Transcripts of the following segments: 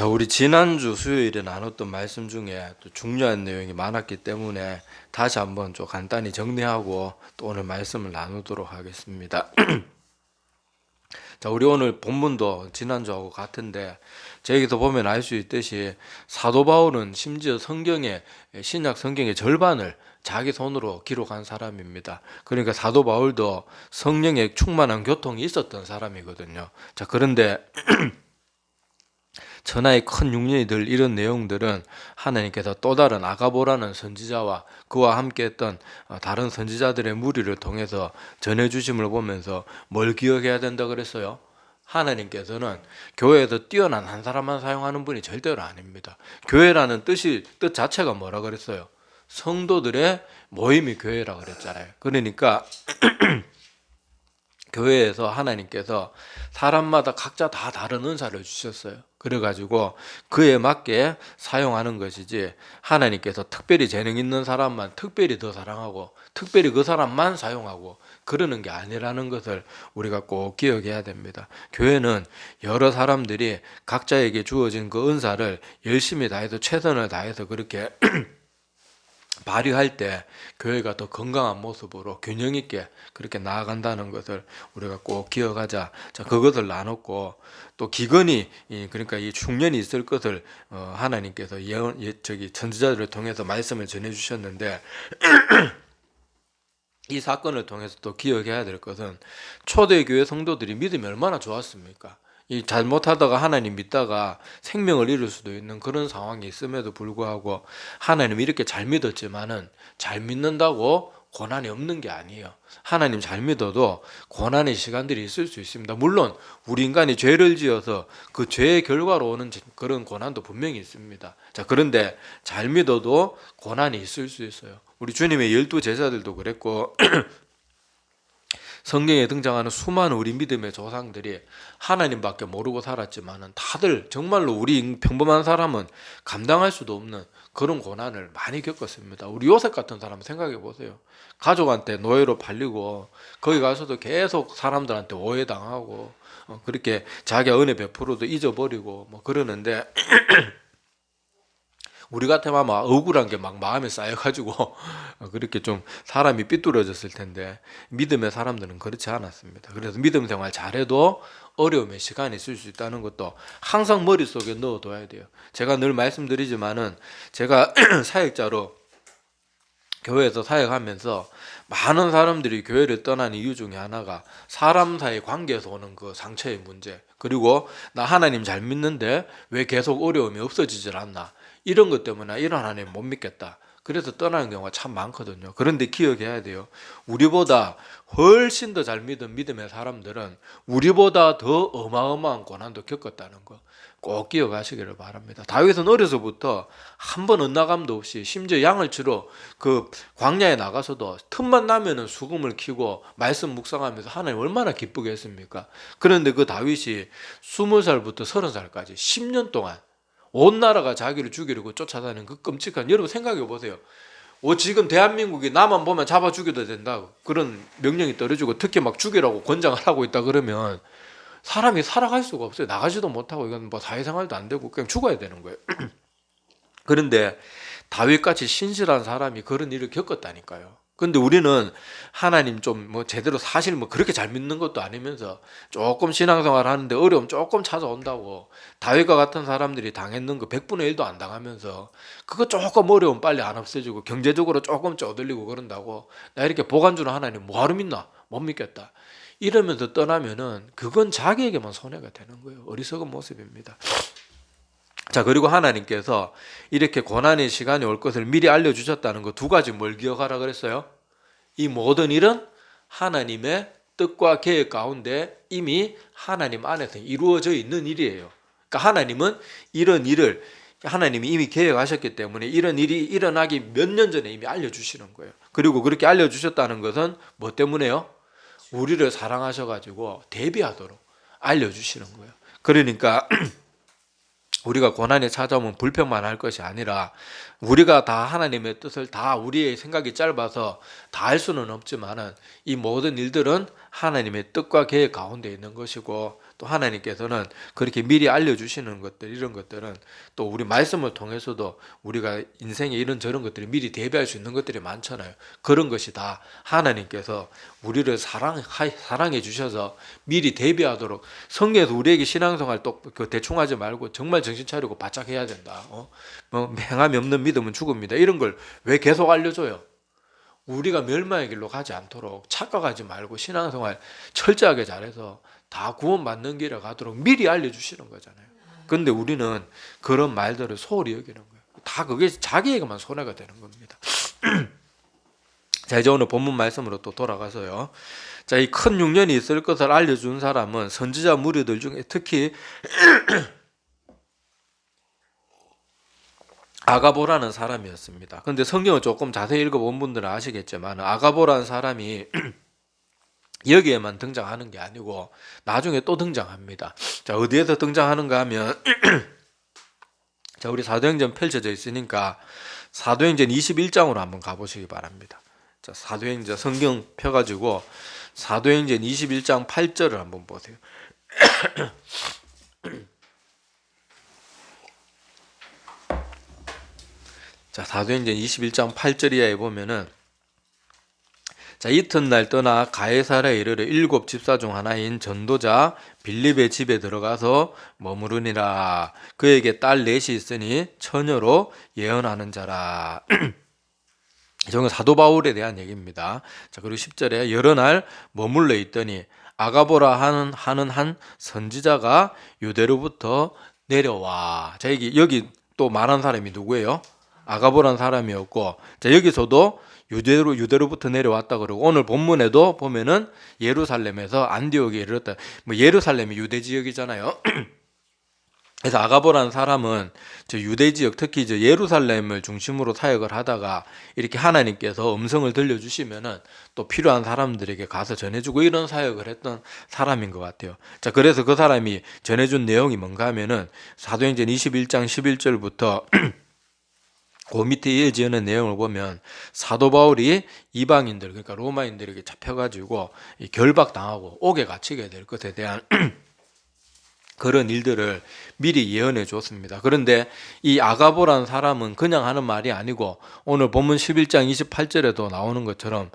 자, 우리 지난주 수요일에 나눴던 말씀 중에 또 중요한 내용이 많았기 때문에 다시 한번 좀 간단히 정리하고 또 오늘 말씀을 나누도록 하겠습니다. 자, 우리 오늘 본문도 지난주하고 같은데 저기서 보면 알 수 있듯이 사도 바울은 심지어 신약 성경의 절반을 자기 손으로 기록한 사람입니다. 그러니까 사도 바울도 성령의 충만한 교통이 있었던 사람이거든요. 자, 그런데 천하의 큰 흉년이들 이런 내용들은 하나님께서 또 다른 아가보라는 선지자와 그와 함께했던 다른 선지자들의 무리를 통해서 전해주심을 보면서 뭘 기억해야 된다 그랬어요? 하나님께서는 교회에서 뛰어난 한 사람만 사용하는 분이 절대로 아닙니다. 교회라는 뜻 자체가 뭐라 그랬어요? 성도들의 모임이 교회라 그랬잖아요. 그러니까 교회에서 하나님께서 사람마다 각자 다 다른 은사를 주셨어요. 그래가지고 그에 맞게 사용하는 것이지 하나님께서 특별히 재능 있는 사람만 특별히 더 사랑하고 특별히 그 사람만 사용하고 그러는 게 아니라는 것을 우리가 꼭 기억해야 됩니다. 교회는 여러 사람들이 각자에게 주어진 그 은사를 열심히 다해서 최선을 다해서 그렇게 발휘할 때 교회가 더 건강한 모습으로 균형 있게 그렇게 나아간다는 것을 우리가 꼭 기억하자. 자, 그것을 나눴고 또 기근이 그러니까 이 충년이 있을 것을 하나님께서 선지자들을 통해서 말씀을 전해 주셨는데 이 사건을 통해서 또 기억해야 될 것은 초대교회 성도들이 믿음이 얼마나 좋았습니까? 이 잘못하다가 하나님 믿다가 생명을 잃을 수도 있는 그런 상황이 있음에도 불구하고 하나님 이렇게 잘 믿었지만은 잘 믿는다고 고난이 없는 게 아니에요. 하나님 잘 믿어도 고난의 시간들이 있을 수 있습니다. 물론 우리 인간이 죄를 지어서 그 죄의 결과로 오는 그런 고난도 분명히 있습니다. 자, 그런데 잘 믿어도 고난이 있을 수 있어요. 우리 주님의 12제자들도 그랬고 성경에 등장하는 수많은 우리 믿음의 조상들이 하나님밖에 모르고 살았지만은 다들 정말로 우리 평범한 사람은 감당할 수도 없는 그런 고난을 많이 겪었습니다. 우리 요셉 같은 사람 생각해 보세요. 가족한테 노예로 팔리고 거기 가서도 계속 사람들한테 오해당하고 그렇게 자기가 은혜 베풀어도 잊어버리고 뭐 그러는데 우리 같으면 막 억울한 게 막 마음에 쌓여가지고 그렇게 좀 사람이 삐뚤어졌을 텐데 믿음의 사람들은 그렇지 않았습니다. 그래서 믿음 생활 잘해도 어려움의 시간이 있을 수 있다는 것도 항상 머릿속에 넣어둬야 돼요. 제가 늘 말씀드리지만은 제가 사역자로 교회에서 사역하면서 많은 사람들이 교회를 떠난 이유 중에 하나가 사람 사이 관계에서 오는 그 상처의 문제, 그리고 나 하나님 잘 믿는데 왜 계속 어려움이 없어지질 않나, 이런 것 때문에 이런 하나님 못 믿겠다, 그래서 떠나는 경우가 참 많거든요. 그런데 기억해야 돼요. 우리보다 훨씬 더 잘 믿은 믿음의 사람들은 우리보다 더 어마어마한 고난도 겪었다는 거 꼭 기억하시기를 바랍니다. 다윗은 어려서부터 한 번 엇나감도 없이 심지어 양을 치러 그 광야에 나가서도 틈만 나면은 수금을 키고 말씀 묵상하면서 하나님 얼마나 기쁘게 했습니까? 그런데 그 다윗이 20살부터 30살까지 10년 동안 온 나라가 자기를 죽이려고 쫓아다니는 그 끔찍한, 여러분 생각해 보세요. 지금 대한민국이 나만 보면 잡아 죽여도 된다 그런 명령이 떨어지고 특히 막 죽이라고 권장을 하고 있다 그러면 사람이 살아갈 수가 없어요. 나가지도 못하고 이건 뭐 사회생활도 안 되고 그냥 죽어야 되는 거예요. 그런데 다윗같이 신실한 사람이 그런 일을 겪었다니까요. 근데 우리는 하나님 좀 뭐 제대로 사실 뭐 그렇게 잘 믿는 것도 아니면서 조금 신앙생활 하는데 어려움 조금 찾아온다고 다윗과 같은 사람들이 당했는 거 100분의 1도 안 당하면서 그거 조금 어려움 빨리 안 없애주고 경제적으로 조금 쪼들리고 그런다고 나 이렇게 보관 주는 하나님 뭐하러 믿나? 못 믿겠다 이러면서 떠나면은 그건 자기에게만 손해가 되는 거예요. 어리석은 모습입니다. 자, 그리고 하나님께서 이렇게 고난의 시간이 올 것을 미리 알려주셨다는 거 두 가지 뭘 기억하라 그랬어요? 이 모든 일은 하나님의 뜻과 계획 가운데 이미 하나님 안에서 이루어져 있는 일이에요. 그러니까 하나님은 이런 일을 하나님이 이미 계획하셨기 때문에 이런 일이 일어나기 몇 년 전에 이미 알려주시는 거예요. 그리고 그렇게 알려주셨다는 것은 뭐 때문에요? 우리를 사랑하셔가지고 대비하도록 알려주시는 거예요. 그러니까 우리가 고난이 찾아오면 불평만 할 것이 아니라 우리가 다 하나님의 뜻을 다 우리의 생각이 짧아서 다 할 수는 없지만은 이 모든 일들은 하나님의 뜻과 계획 가운데 있는 것이고 또 하나님께서는 그렇게 미리 알려주시는 것들, 이런 것들은 또 우리 말씀을 통해서도 우리가 인생에 이런 저런 것들이 미리 대비할 수 있는 것들이 많잖아요. 그런 것이 다 하나님께서 우리를 사랑해 주셔서 미리 대비하도록, 성경에서 우리에게 신앙생활 또 그 대충 하지 말고 정말 정신 차리고 바짝 해야 된다. 뭐 행함이 없는 믿음은 죽음이다. 이런 걸 왜 계속 알려줘요? 우리가 멸망의 길로 가지 않도록, 착각하지 말고 신앙생활 철저하게 잘해서 다 구원받는 길에 가도록 미리 알려주시는 거잖아요. 근데 우리는 그런 말들을 소홀히 여기는 거예요. 다 그게 자기에게만 손해가 되는 겁니다. 자, 이제 오늘 본문 말씀으로 또 돌아가서요. 자, 이 큰 흉년이 있을 것을 알려준 사람은 선지자 무리들 중에 특히 아가보라는 사람이었습니다. 근데 성경을 조금 자세히 읽어본 분들은 아시겠지만 아가보라는 사람이 여기에만 등장하는 게 아니고 나중에 또 등장합니다. 자, 어디에서 등장하는가 하면 자, 우리 사도행전 펼쳐져 있으니까 사도행전 21장으로 한번 가보시기 바랍니다. 자, 사도행전 성경 펴가지고 사도행전 21장 8절을 한번 보세요. 자, 사도행전 21장 8절 이하에 보면은, 자, 이튿날 떠나 가이사랴에 이르러 7 집사 중 하나인 전도자 빌립의 집에 들어가서 머무르니라. 그에게 딸 넷이 있으니 처녀로 예언하는 자라. 이건 사도 바울에 대한 얘기입니다. 자, 그리고 10절에 여러 날 머물러 있더니 아가보라 하는 한 선지자가 유대로부터 내려와. 자, 여기 또 말한 사람이 누구예요? 아가보라는 사람이었고, 자, 여기서도 유대로부터 내려왔다 그러고, 오늘 본문에도 보면은 예루살렘에서 안디옥에 이르렀다. 뭐 예루살렘이 유대 지역이잖아요. 그래서 아가보라는 사람은 저 유대 지역, 특히 저 예루살렘을 중심으로 사역을 하다가 이렇게 하나님께서 음성을 들려주시면은 또 필요한 사람들에게 가서 전해주고 이런 사역을 했던 사람인 것 같아요. 자, 그래서 그 사람이 전해준 내용이 뭔가 하면은 사도행전 21장 11절부터 그 밑에 이어지는 내용을 보면 사도 바울이 이방인들, 그러니까 로마인들에게 잡혀가지고 결박당하고 옥에 갇히게 될 것에 대한 그런 일들을 미리 예언해 줬습니다. 그런데 이 아가보라는 사람은 그냥 하는 말이 아니고 오늘 본문 11장 28절에도 나오는 것처럼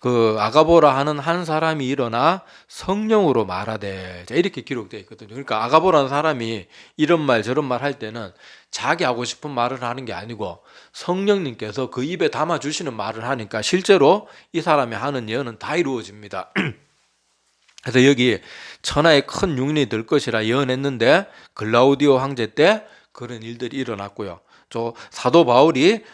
그 아가보라 하는 한 사람이 일어나 성령으로 말하되, 이렇게 기록되어 있거든요. 그러니까 아가보라는 사람이 이런 말 저런 말 할 때는 자기 하고 싶은 말을 하는 게 아니고 성령님께서 그 입에 담아주시는 말을 하니까 실제로 이 사람이 하는 예언은 다 이루어집니다. 그래서 여기 천하에 큰 흉년이 들 것이라 예언했는데 글라우디오 황제 때 그런 일들이 일어났고요. 저 사도 바울이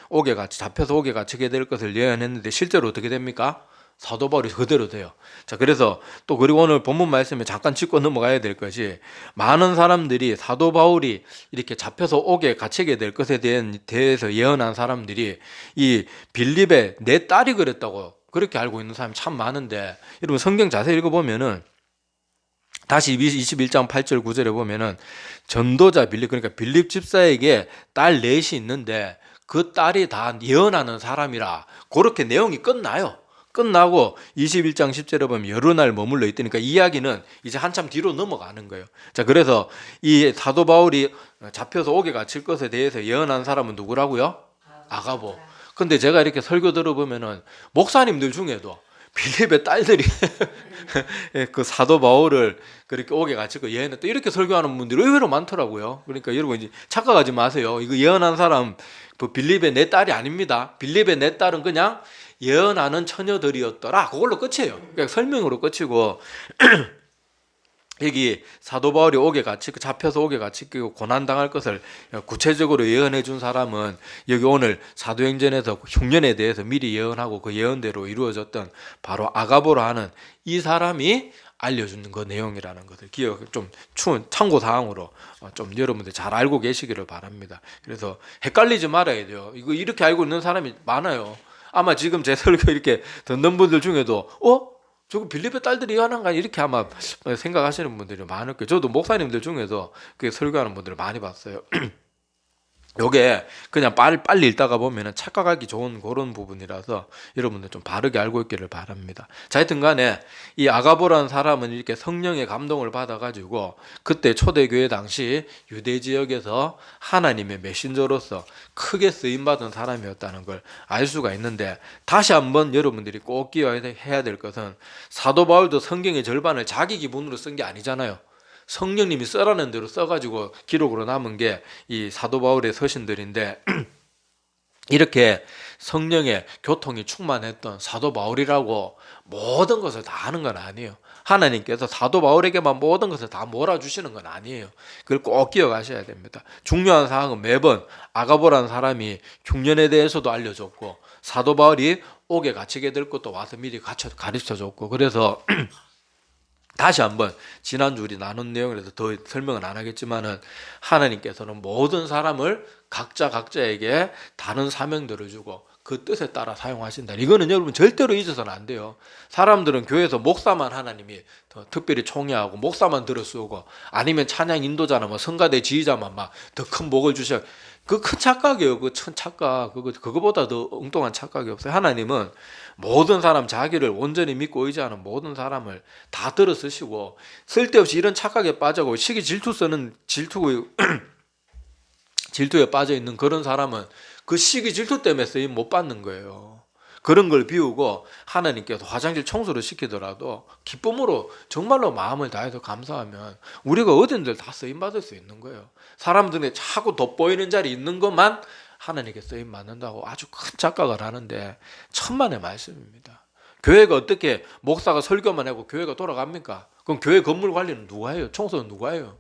잡혀서 옥에 갇히게 될 것을 예언했는데 실제로 어떻게 됩니까? 사도 바울이 그대로 돼요. 자, 그래서 또 그리고 오늘 본문 말씀에 잠깐 짚고 넘어가야 될 것이, 많은 사람들이 사도 바울이 이렇게 잡혀서 옥에 갇히게 될 것에 대해서 예언한 사람들이 이 빌립의 내 딸이 그랬다고 그렇게 알고 있는 사람이 참 많은데, 여러분 성경 자세히 읽어보면은 다시 21장 8절 9절에 보면은 전도자 빌립, 그러니까 빌립 집사에게 딸 넷이 있는데 그 딸이 다 예언하는 사람이라, 그렇게 내용이 끝나고 21장 10절에 보면 여러 날 머물러 있다니까 이야기는 이제 한참 뒤로 넘어가는 거예요. 자, 그래서 이 사도 바울이 잡혀서 옥에 갇힐 것에 대해서 예언한 사람은 누구라고요? 아가보. 근데 제가 이렇게 설교 들어보면은 목사님들 중에도 빌립의 딸들이 그 사도 바울을 그렇게 옥에 갇힐 거 예언했다, 이렇게 설교하는 분들이 의외로 많더라고요. 그러니까 여러분 이제 착각하지 마세요. 이거 예언한 사람 그 빌립의 내 딸이 아닙니다. 빌립의 내 딸은 그냥 예언하는 처녀들이었더라, 그걸로 끝이에요. 그러니까 설명으로 끝이고 여기 사도 바울이 잡혀서 옥에 갇히고 고난당할 것을 구체적으로 예언해 준 사람은 여기 오늘 사도행전에서 흉년에 대해서 미리 예언하고 그 예언대로 이루어졌던 바로 아가보라 하는 이 사람이 알려주는 그 내용이라는 것을 좀 참고사항으로 좀 여러분들 잘 알고 계시기를 바랍니다. 그래서 헷갈리지 말아야 돼요. 이거 이렇게 알고 있는 사람이 많아요. 아마 지금 제 설교 이렇게 듣는 분들 중에도 저거 빌립의 딸들이 예언한가, 이렇게 아마 생각하시는 분들이 많을 거예요. 저도 목사님들 중에서 그 설교하는 분들을 많이 봤어요. 요게 그냥 빨리 읽다가 보면은 착각하기 좋은 그런 부분이라서 여러분들 좀 바르게 알고 있기를 바랍니다. 자, 하여튼 간에 이 아가보라는 사람은 이렇게 성령의 감동을 받아가지고 그때 초대교회 당시 유대 지역에서 하나님의 메신저로서 크게 쓰임받은 사람이었다는 걸 알 수가 있는데, 다시 한번 여러분들이 꼭 기억해야 될 것은 사도 바울도 성경의 절반을 자기 기분으로 쓴 게 아니잖아요. 성령님이 써라는 대로 써가지고 기록으로 남은 게 이 사도 바울의 서신들인데, 이렇게 성령의 교통이 충만했던 사도 바울이라고 모든 것을 다 하는 건 아니에요. 하나님께서 사도 바울에게만 모든 것을 다 몰아주시는 건 아니에요. 그걸 꼭 기억하셔야 됩니다. 중요한 사항은 매번 아가보라는 사람이 흉년에 대해서도 알려줬고, 사도 바울이 옥에 갇히게 될 것도 와서 미리 가르쳐줬고, 그래서 다시 한번 지난주 우리 나눈 내용에서 더 설명은 안 하겠지만은, 하나님께서는 모든 사람을 각자에게 다른 사명들을 주고 그 뜻에 따라 사용하신다. 이거는 여러분 절대로 잊어서는 안 돼요. 사람들은 교회에서 목사만 하나님이 더 특별히 총애하고 목사만 들어 쓰고, 아니면 찬양 인도자나 뭐 성가대 지휘자만 막 더 큰 복을 주셔. 그 큰 착각이에요. 그 큰 착각. 그거보다 더 엉뚱한 착각이 없어요. 하나님은 모든 사람, 자기를 온전히 믿고 의지하는 모든 사람을 다 들어 쓰시고, 쓸데없이 이런 착각에 빠져고 시기 질투 쓰는 질투에 빠져 있는 그런 사람은 그 시기 질투 때문에 쓰임 못 받는 거예요. 그런 걸 비우고 하나님께서 화장실 청소를 시키더라도 기쁨으로 정말로 마음을 다해서 감사하면 우리가 어딘들 다 쓰임 받을 수 있는 거예요. 사람들이 자꾸 돋보이는 자리 있는 것만 하나님께 쓰임 받는다고 아주 큰 착각을 하는데, 천만의 말씀입니다. 교회가 어떻게 목사가 설교만 하고 교회가 돌아갑니까? 그럼 교회 건물 관리는 누가 해요? 청소는 누가 해요?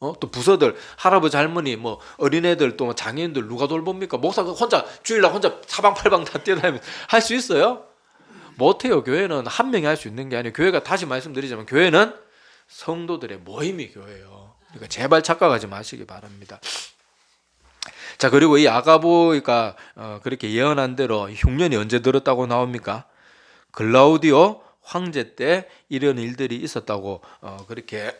또 부서들, 할아버지 할머니, 뭐 어린애들, 또 장애인들 누가 돌봅니까? 목사가 혼자 주일날 혼자 사방팔방 다 뛰어다니면서 할 수 있어요? 못해요. 교회는 한 명이 할 수 있는 게 아니에요. 교회가, 다시 말씀드리자면 교회는 성도들의 모임이 교회예요. 그러니까 제발 착각하지 마시기 바랍니다. 자, 그리고 이 아가보가 그렇게 예언한 대로 흉년이 언제 들었다고 나옵니까? 글라우디오 황제 때 이런 일들이 있었다고 그렇게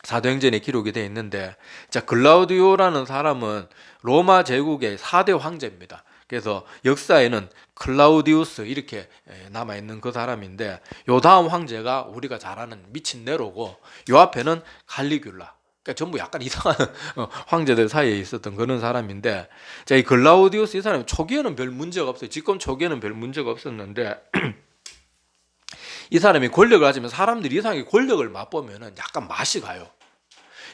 사도행전에 기록이 되어 있는데, 자, 글라우디오라는 사람은 로마 제국의 4대 황제입니다. 그래서 역사에는 클라우디우스 이렇게 남아있는 그 사람인데, 요 다음 황제가 우리가 잘 아는 미친 네로고, 요 앞에는 갈리귤라. 그러니까 전부 약간 이상한 황제들 사이에 있었던 그런 사람인데, 자, 이 글라우디우스 이 사람이 초기에는 별 문제가 없어요. 집권 초기에는 별 문제가 없었는데 이 사람이 권력을 가지면 사람들이 이상하게 권력을 맛보면은 약간 맛이 가요.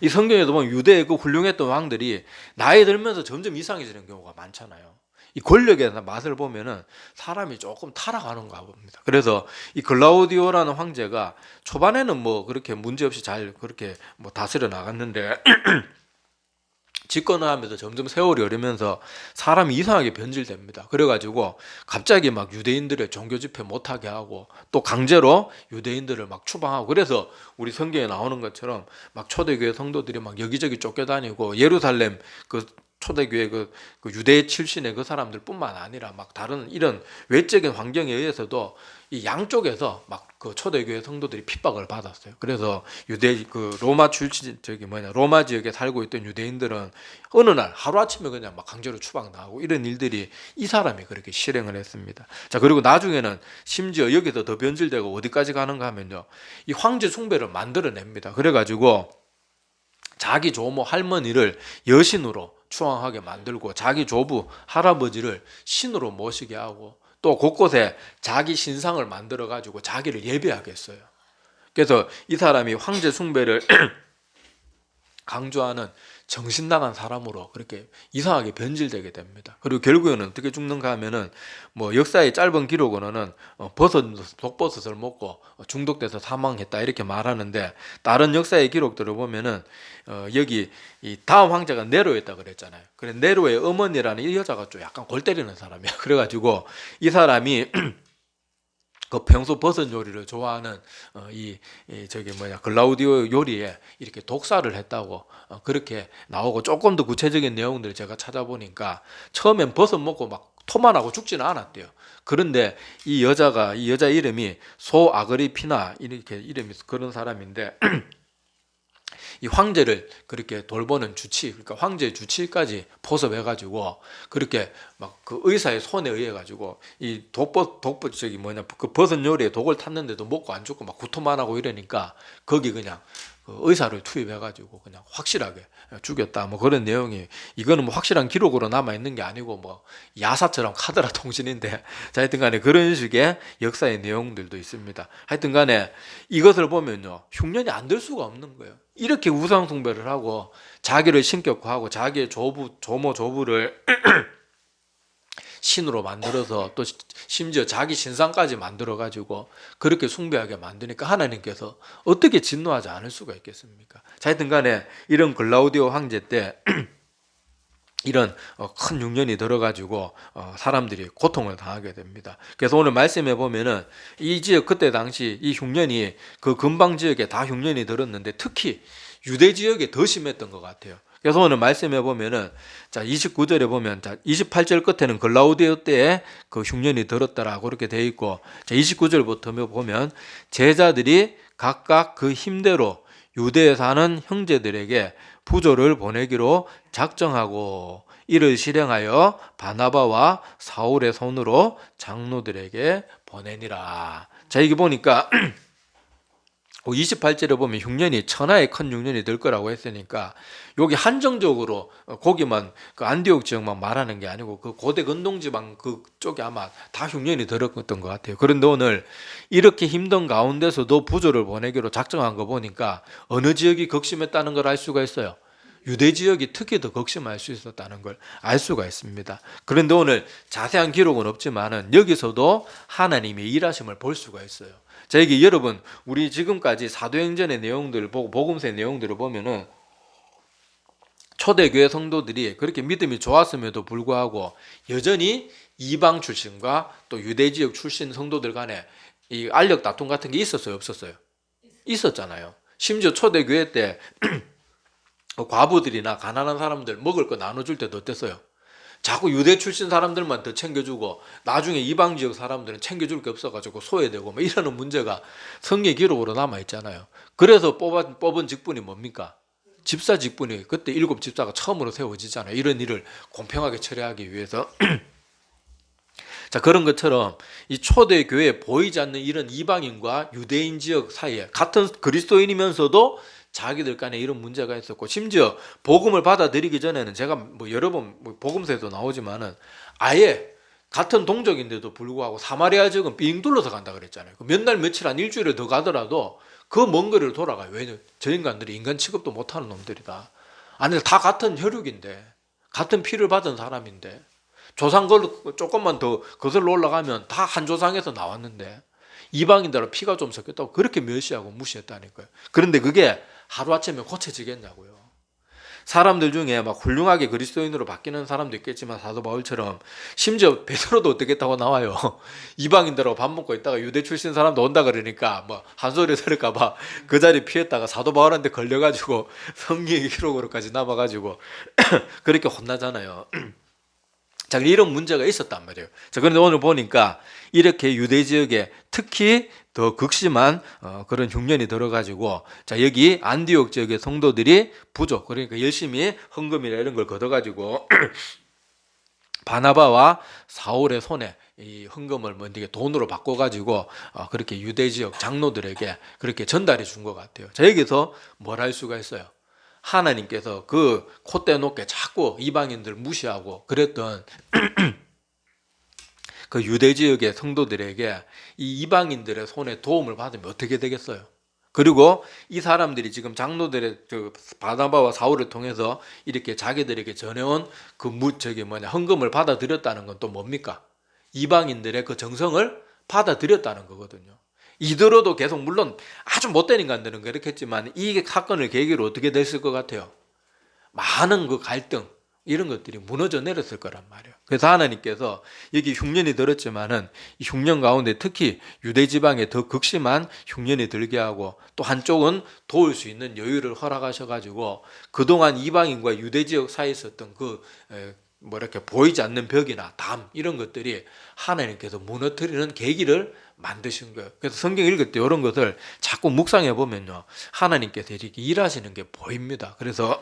이 성경에도 보면 유대의 그 훌륭했던 왕들이 나이 들면서 점점 이상해지는 경우가 많잖아요. 이 권력의 맛을 보면은 사람이 조금 타락하는가 봅니다. 그래서 이 글라우디오라는 황제가 초반에는 뭐 그렇게 문제없이 잘 그렇게 뭐 다스려 나갔는데 집권을 하면서 점점 세월이 흐르면서 사람이 이상하게 변질됩니다. 그래가지고 갑자기 막 유대인들의 종교 집회 못하게 하고, 또 강제로 유대인들을 막 추방하고, 그래서 우리 성경에 나오는 것처럼 막 초대교회 성도들이 막 여기저기 쫓겨다니고, 예루살렘 그 초대교회 그 유대 출신의 그 사람들뿐만 아니라 막 다른 이런 외적인 환경에 의해서도 이 양쪽에서 막 그 초대교회 성도들이 핍박을 받았어요. 그래서 유대 그 로마 출신 로마 지역에 살고 있던 유대인들은 어느 날 하루 아침에 그냥 막 강제로 추방당하고, 이런 일들이 이 사람이 그렇게 실행을 했습니다. 자, 그리고 나중에는 심지어 여기서 더 변질되고 어디까지 가는가 하면요, 이 황제 숭배를 만들어냅니다. 그래가지고 자기 조모 할머니를 여신으로 추앙하게 만들고, 자기 조부 할아버지를 신으로 모시게 하고, 또 곳곳에 자기 신상을 만들어 가지고 자기를 예배하게 했어요. 그래서 이 사람이 황제 숭배를 강조하는 정신 나간 사람으로 그렇게 이상하게 변질되게 됩니다. 그리고 결국에는 어떻게 죽는가 하면은 뭐 역사의 짧은 기록으로는 독버섯을 먹고 중독돼서 사망했다 이렇게 말하는데, 다른 역사의 기록들을 보면은 여기 이 다음 황제가 네로였다 그랬잖아요. 그래, 네로의 어머니라는 이 여자가 좀 약간 골 때리는 사람이야. 그래가지고 이 사람이 그 평소 버섯 요리를 좋아하는 글라우디오 요리에 이렇게 독사를 했다고 그렇게 나오고, 조금 더 구체적인 내용들을 제가 찾아보니까 처음엔 버섯 먹고 막 토만 하고 죽지는 않았대요. 그런데 이 여자 이름이 소아그리피나 이렇게 이름이 그런 사람인데 이 황제를 그렇게 돌보는 주치, 그러니까 황제의 주치까지 포섭해가지고 그렇게 막 그 의사의 손에 의해가지고 이 독보 그 버섯 요리에 독을 탔는데도 먹고 안 죽고 막 구토만 하고 이러니까 거기 그냥 그 의사를 투입해가지고 그냥 확실하게 죽였다. 뭐 그런 내용이, 이거는 뭐 확실한 기록으로 남아 있는 게 아니고 뭐 야사처럼 카더라 통신인데, 자 하여튼간에 그런 식의 역사의 내용들도 있습니다. 하여튼간에 이것을 보면요, 흉년이 안 될 수가 없는 거예요. 이렇게 우상 숭배를 하고 자기를 신격화하고 자기의 조모 조부를 신으로 만들어서 또 심지어 자기 신상까지 만들어 가지고 그렇게 숭배하게 만드니까 하나님께서 어떻게 진노하지 않을 수가 있겠습니까? 자, 하여튼 간에 이런 글라우디오 황제 때 이런 큰 흉년이 들어가지고 사람들이 고통을 당하게 됩니다. 그래서 오늘 말씀해 보면은 이 지역 그때 당시 이 흉년이 그 근방 지역에 다 흉년이 들었는데 특히 유대 지역에 더 심했던 것 같아요. 그래서 오늘 말씀해 보면은 자 29절에 보면 자 28절 끝에는 글라우디오 때에 그 흉년이 들었다라고 그렇게 돼 있고, 자 29절부터 보면 제자들이 각각 그 힘대로 유대에 사는 형제들에게 부조를 보내기로 작정하고 이를 실행하여 바나바와 사울의 손으로 장로들에게 보내니라. 자 여기 보니까 28절에 보면 흉년이 천하의 큰 흉년이 될 거라고 했으니까 여기 한정적으로 거기만 그 안디옥 지역만 말하는 게 아니고 그 고대 근동지방 그쪽에 아마 다 흉년이 들었던 것 같아요. 그런데 오늘 이렇게 힘든 가운데서도 부조를 보내기로 작정한 거 보니까 어느 지역이 극심했다는 걸 알 수가 있어요. 유대 지역이 특히 더 극심할 수 있었다는 걸 알 수가 있습니다. 그런데 오늘 자세한 기록은 없지만은 여기서도 하나님의 일하심을 볼 수가 있어요. 자, 여기 여러분, 우리 지금까지 사도행전의 내용들을 보고 복음서의 내용들을 보면은 초대교회 성도들이 그렇게 믿음이 좋았음에도 불구하고 여전히 이방 출신과 또 유대 지역 출신 성도들 간에 이 알력 다툼 같은 게 있었어요, 없었어요? 있었잖아요. 심지어 초대교회 때 과부들이나 가난한 사람들 먹을 거 나눠줄 때도 어땠어요? 자꾸 유대 출신 사람들만 더 챙겨주고 나중에 이방 지역 사람들은 챙겨줄 게 없어가지고 소외되고 뭐 이러는 문제가 성경 기록으로 남아있잖아요. 그래서 뽑은 직분이 뭡니까? 집사 직분이 그때 7 집사가 처음으로 세워지잖아요. 이런 일을 공평하게 처리하기 위해서. 자, 그런 것처럼 이 초대교회에 보이지 않는 이런 이방인과 유대인 지역 사이에 같은 그리스도인이면서도 자기들 간에 이런 문제가 있었고, 심지어 복음을 받아들이기 전에는 제가 뭐 여러 번 복음서에도 나오지만은 아예 같은 동족인데도 불구하고 사마리아 지역은 삥 둘러서 간다 그랬잖아요. 몇 날 며칠 한 일주일에 더 가더라도 그 먼 거리를 돌아가요. 왜냐면 저 인간들이 인간 취급도 못하는 놈들이다. 아니 다 같은 혈육인데 같은 피를 받은 사람인데 조상 걸로 조금만 더 거슬러 올라가면 다 한 조상에서 나왔는데 이방인들은 피가 좀 섞였다고 그렇게 멸시하고 무시했다니까요. 그런데 그게 하루아침에 고쳐지겠냐고요. 사람들 중에 막 훌륭하게 그리스도인으로 바뀌는 사람도 있겠지만 사도 바울처럼 심지어 베드로도 어떻겠다고 나와요. 이방인들하고 밥 먹고 있다가 유대 출신 사람도 온다 그러니까 뭐 한 소리 들을까 봐 그 자리 피했다가 사도 바울한테 걸려가지고 성경의 기록으로까지 남아가지고 그렇게 혼나잖아요. 자, 이런 문제가 있었단 말이에요. 자, 그런데 오늘 보니까 이렇게 유대 지역에 특히 더 극심한 그런 흉년이 들어가지고, 자, 여기 안디옥 지역의 성도들이 부족, 그러니까 열심히 헌금이나 이런 걸 걷어가지고 바나바와 사울의 손에 이 헌금을 뭐 돈으로 바꿔가지고 그렇게 유대 지역 장로들에게 그렇게 전달해 준 것 같아요. 자, 여기서 뭘 할 수가 있어요? 하나님께서 그 콧대 높게 자꾸 이방인들 무시하고 그랬던 그 유대 지역의 성도들에게 이 이방인들의 손에 도움을 받으면 어떻게 되겠어요? 그리고 이 사람들이 지금 장로들의 그 바나바와 사울을 통해서 이렇게 자기들에게 전해온 그 헌금을 받아들였다는 건 또 뭡니까? 이방인들의 그 정성을 받아들였다는 거거든요. 이대로도 계속 물론 아주 못된 인간들은 그렇겠지만 이 사건을 계기로 어떻게 됐을 것 같아요? 많은 그 갈등 이런 것들이 무너져 내렸을 거란 말이에요. 그래서 하나님께서 여기 흉년이 들었지만은 이 흉년 가운데 특히 유대 지방에 더 극심한 흉년이 들게 하고 또 한쪽은 도울 수 있는 여유를 허락하셔가지고 그동안 이방인과 유대 지역 사이에 있었던 그 뭐 이렇게 보이지 않는 벽이나 담 이런 것들이 하나님께서 무너뜨리는 계기를 만드신 거예요. 그래서 성경 읽을 때 이런 것을 자꾸 묵상해 보면요, 하나님께서 이렇게 일하시는 게 보입니다. 그래서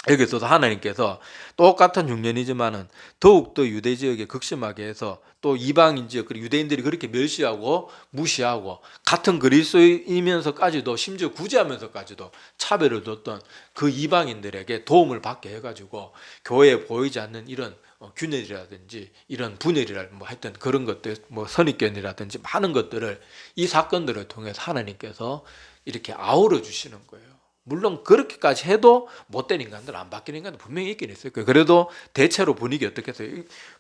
여기서도 하나님께서 똑같은 흉년이지만은 더욱더 유대 지역에 극심하게 해서 또 이방인 지역 그리고 유대인들이 그렇게 멸시하고 무시하고 같은 그리스도이면서까지도 심지어 구제하면서까지도 차별을 뒀던 그 이방인들에게 도움을 받게 해가지고 교회에 보이지 않는 이런 균열이라든지 이런 분열이라 뭐 하여튼 그런 것들 뭐 선입견이라든지 많은 것들을 이 사건들을 통해서 하나님께서 이렇게 아우러 주시는 거예요. 물론 그렇게까지 해도 못된 인간들 안 바뀌는 인간도 분명히 있긴 있을 거예요. 그래도 대체로 분위기 어떻겠어요?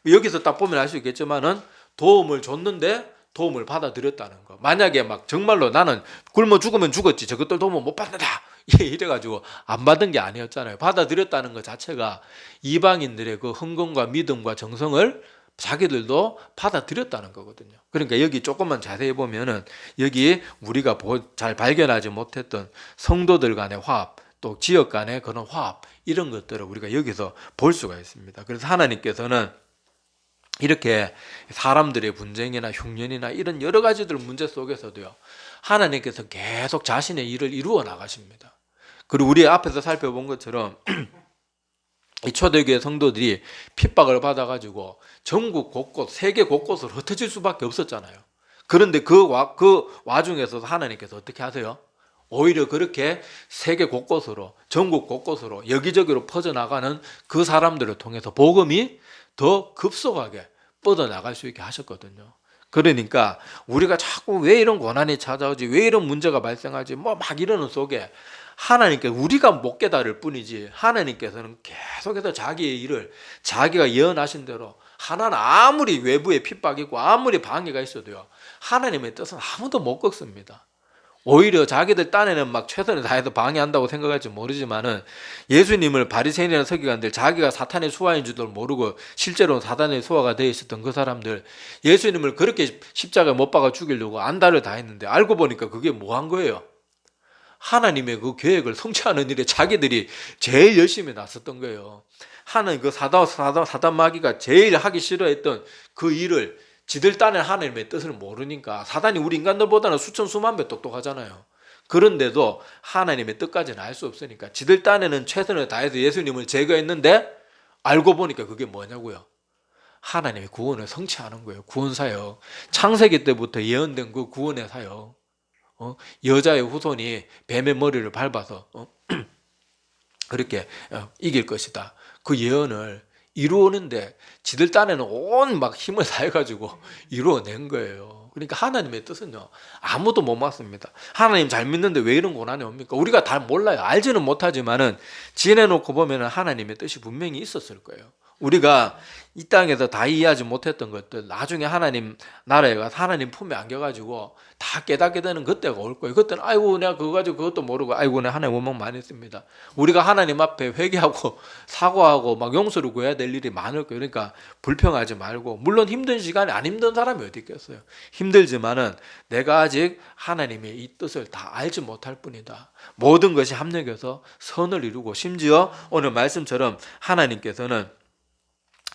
여기서 딱 보면 알 수 있겠지만은 도움을 줬는데 도움을 받아들였다는 거. 만약에 막 정말로 나는 굶어 죽으면 죽었지 저것들 도움을 못 받는다 이래가지고 안 받은 게 아니었잖아요. 받아들였다는 것 자체가 이방인들의 그 흥건과 믿음과 정성을 자기들도 받아들였다는 거거든요. 그러니까 여기 조금만 자세히 보면은 여기 우리가 잘 발견하지 못했던 성도들 간의 화합, 또 지역 간의 그런 화합 이런 것들을 우리가 여기서 볼 수가 있습니다. 그래서 하나님께서는 이렇게 사람들의 분쟁이나 흉년이나 이런 여러 가지들 문제 속에서도요, 하나님께서 계속 자신의 일을 이루어 나가십니다. 그리고 우리 앞에서 살펴본 것처럼 이 초대교회 성도들이 핍박을 받아가지고 전국 곳곳, 세계 곳곳으로 흩어질 수밖에 없었잖아요. 그런데 그 와중에서도 하나님께서 어떻게 하세요? 오히려 그렇게 세계 곳곳으로, 전국 곳곳으로 여기저기로 퍼져나가는 그 사람들을 통해서 복음이 더 급속하게 뻗어나갈 수 있게 하셨거든요. 그러니까 우리가 자꾸 왜 이런 고난이 찾아오지, 왜 이런 문제가 발생하지, 뭐 막 이러는 속에 하나님께 우리가 못 깨달을 뿐이지 하나님께서는 계속해서 자기의 일을 자기가 예언하신 대로 하나는 아무리 외부에 핍박이고 아무리 방해가 있어도요, 하나님의 뜻은 아무도 못 꺾습니다. 오히려 자기들 딴에는 막 최선을 다해서 방해한다고 생각할지 모르지만은 예수님을 바리새인이라는 서기관들, 자기가 사탄의 수하인 줄도 모르고 실제로는 사탄의 수하가 되어 있었던 그 사람들, 예수님을 그렇게 십자가에 못 박아 죽이려고 안달을 다 했는데 알고 보니까 그게 뭐 한 거예요? 하나님의 그 계획을 성취하는 일에 자기들이 제일 열심히 나섰던 거예요. 하나님 그 사단 마귀가 제일 하기 싫어했던 그 일을 지들 딴에 하나님의 뜻을 모르니까, 사단이 우리 인간들보다는 수천 수만 배 똑똑하잖아요. 그런데도 하나님의 뜻까지는 알 수 없으니까 지들 딴에는 최선을 다해서 예수님을 제거했는데 알고 보니까 그게 뭐냐고요? 하나님의 구원을 성취하는 거예요. 구원사역. 창세기 때부터 예언된 그 구원의 사역. 여자의 후손이 뱀의 머리를 밟아서 그렇게 이길 것이다. 그 예언을 이루었는데 지들 딴에는 온 막 힘을 다해가지고 이루어낸 거예요. 그러니까 하나님의 뜻은요, 아무도 못 막습니다. 하나님 잘 믿는데 왜 이런 고난이 옵니까? 우리가 다 몰라요. 알지는 못하지만은 지내놓고 보면은 하나님의 뜻이 분명히 있었을 거예요. 우리가 이 땅에서 다 이해하지 못했던 것들 나중에 하나님 나라에 가서 하나님 품에 안겨가지고 다 깨닫게 되는 그때가 올 거예요. 그때는 아이고 내가 그거 가지고 그것도 모르고 아이고 내가 하나님 원망 많이 했습니다. 우리가 하나님 앞에 회개하고 사과하고 막 용서를 구해야 될 일이 많을 거예요. 그러니까 불평하지 말고, 물론 힘든 시간에 안 힘든 사람이 어디 있겠어요. 힘들지만은 내가 아직 하나님의 이 뜻을 다 알지 못할 뿐이다. 모든 것이 합력해서 선을 이루고, 심지어 오늘 말씀처럼 하나님께서는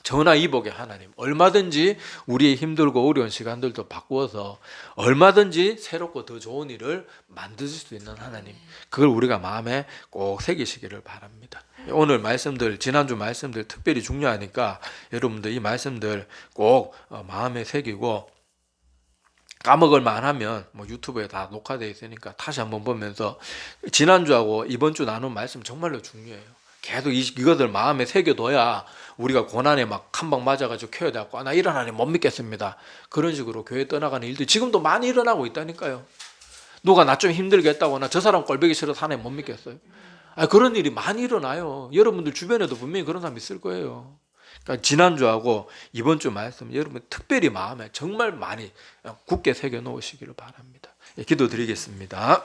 전화위복의 하나님, 얼마든지 우리의 힘들고 어려운 시간들도 바꾸어서 얼마든지 새롭고 더 좋은 일을 만드실 수 있는 하나님, 그걸 우리가 마음에 꼭 새기시기를 바랍니다. 오늘 말씀들, 지난주 말씀들 특별히 중요하니까 여러분들 이 말씀들 꼭 마음에 새기고, 까먹을 만하면 뭐 유튜브에 다 녹화되어 있으니까 다시 한번 보면서 지난주하고 이번 주 나눈 말씀 정말로 중요해요. 계속 이것을 마음에 새겨둬야 우리가 고난에 막 한 방 맞아가지고 켜야 돼갖고 나 이런 하나님 못 믿겠습니다. 그런 식으로 교회 떠나가는 일들이 지금도 많이 일어나고 있다니까요. 누가 나 좀 힘들게 했다고 나 저 사람 꼴보기 싫어서 하나님 못 믿겠어요. 그런 일이 많이 일어나요. 여러분들 주변에도 분명히 그런 사람 있을 거예요. 그러니까 지난주하고 이번 주 말씀 여러분 특별히 마음에 정말 많이 굳게 새겨 놓으시기를 바랍니다. 기도드리겠습니다.